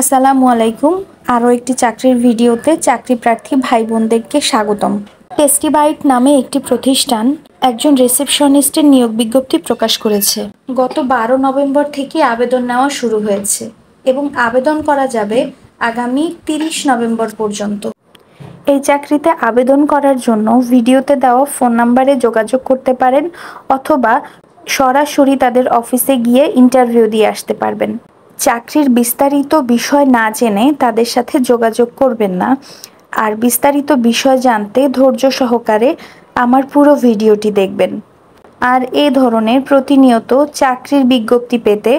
আসসালামু আলাইকুম। আরও একটি চাকরির ভিডিওতে চাকরি প্রার্থী ভাই বোনদেরকে স্বাগতম। টেস্টিবাইট নামে একটি প্রতিষ্ঠান একজন রিসেপশনিস্টের নিয়োগ বিজ্ঞপ্তি প্রকাশ করেছে। গত 12 নভেম্বর থেকে আবেদন নেওয়া শুরু হয়েছে এবং আবেদন করা যাবে আগামী 30 নভেম্বর পর্যন্ত। এই চাকরিতে আবেদন করার জন্য ভিডিওতে দেওয়া ফোন নাম্বারে যোগাযোগ করতে পারেন অথবা সরাসরি তাদের অফিসে গিয়ে ইন্টারভিউ দিয়ে আসতে পারবেন। চাকরির বিস্তারিত বিষয় না জেনে তাদের সাথে যোগাযোগ করবেন না। আর বিস্তারিত বিষয় জানতে ধৈর্য সহকারে আমার পুরো ভিডিওটি দেখবেন। আর এই ধরনের প্রতিনিয়ত চাকরির বিজ্ঞপ্তি পেতে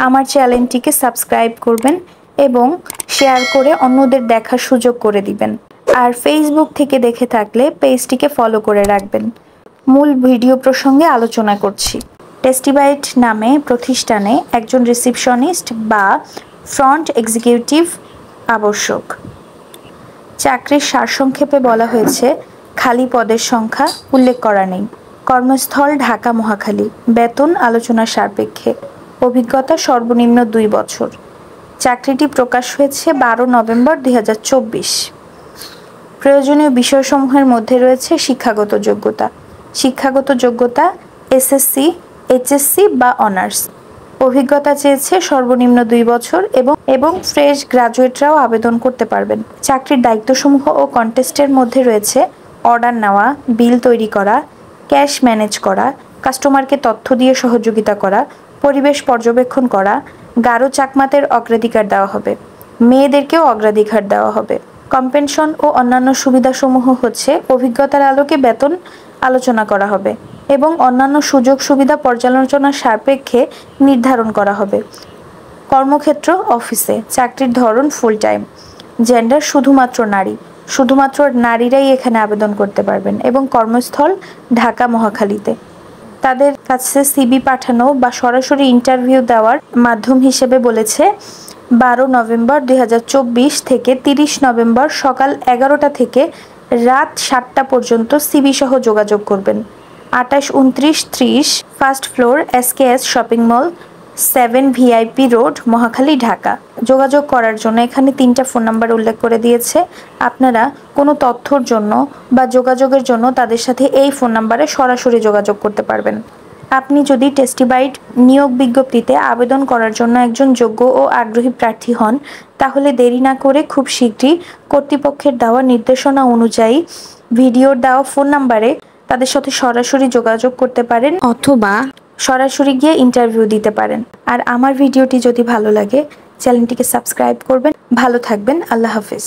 আমার চ্যানেলটিকে সাবস্ক্রাইব করবেন এবং শেয়ার করে অন্যদের দেখার সুযোগ করে দিবেন। আর ফেসবুক থেকে দেখে থাকলে পেজটিকে ফলো করে রাখবেন। মূল ভিডিও প্রসঙ্গে আলোচনা করছি। টেস্টিবাইট নামে প্রতিষ্ঠানে একজন রিসেপশনিস্ট বা ফ্রন্ট এক্সিকিউটিভ আবশ্যক। চাকরির সারসংক্ষেপে বলা হয়েছে, খালি পদের সংখ্যা উল্লেখ করা নেই। কর্মস্থল ঢাকা মহাখালী। বেতন আলোচনার সাপেক্ষে। অভিজ্ঞতা সর্বনিম্ন 2 বছর। চাকরিটি প্রকাশ হয়েছে 12 নভেম্বর 2024। প্রয়োজনীয় বিষয়সমূহের মধ্যে রয়েছে শিক্ষাগত যোগ্যতা। শিক্ষাগত যোগ্যতা এসএসসি, এইচএসসি বা অনার্স। অভিজ্ঞতা চেয়েছে সর্বনিম্ন 2 বছর এবং ফ্রেশ গ্রাজুয়েটরাও আবেদন করতে পারবেন। চাকরির দায়িত্বসমূহ ও কন্টেস্টের মধ্যে রয়েছে অর্ডার নেওয়া, বিল তৈরি করা, ক্যাশ ম্যানেজ করা, কাস্টমারকে তথ্য দিয়ে সহযোগিতা করা, পরিবেশ পর্যবেক্ষণ করা। গারো চাকমাদের অগ্রাধিকার দেওয়া হবে। মেয়েদেরকেও অগ্রাধিকার দেওয়া হবে। কম্পেনশন ও অন্যান্য সুবিধাসমূহ হচ্ছে অভিজ্ঞতার আলোকে বেতন আলোচনা করা হবে এবং অন্যান্য সুযোগ সুবিধা পর্যালোচনার সাপেক্ষে নির্ধারণ করা হবে। কর্মক্ষেত্র অফিসে। চাকরির ধরন ফুল টাইম। জেন্ডার শুধুমাত্র নারী। শুধুমাত্র নারীরাই এখানে আবেদন করতে পারবেন এবং কর্মস্থল ঢাকা মহাখালীতে। তাদের কাছে সিভি পাঠানো বা সরাসরি ইন্টারভিউ দেওয়ার মাধ্যম হিসেবে বলেছে 12 নভেম্বর 2024 থেকে 30 নভেম্বর সকাল 11টা থেকে রাত 7টা পর্যন্ত সিভি সহ যোগাযোগ করবেন। 28, 29, 30 first floor SKS shopping mall, 7 VIP road, Mohakhali, Dhaka. যোগাযোগ করার জন্য এখানে 3টা ফোন নাম্বার উল্লেখ করে দিয়েছে। আপনারা কোনো তথ্যর জন্য বা যোগাযোগের জন্য তাদের সাথে এই ফোন নাম্বারে সরাসরি যোগাযোগ করতে পারবেন। আপনি যদি টেস্টিবাইট নিয়োগ বিজ্ঞপ্তিতে আবেদন করার জন্য একজন যোগ্য ও আগ্রহী প্রার্থী হন, তাহলে দেরি না করে খুব শীঘ্রই কর্তৃপক্ষের দেওয়া নির্দেশনা অনুযায়ী ভিডিওর দেওয়া ফোন নাম্বারে তাদের সাথে সরাসরি যোগাযোগ করতে পারেন অথবা সরাসরি গিয়ে ইন্টারভিউ দিতে পারেন। আর আমার ভিডিওটি যদি ভালো লাগে চ্যানেলটিকে সাবস্ক্রাইব করবেন। ভালো থাকবেন। আল্লাহ হাফেজ।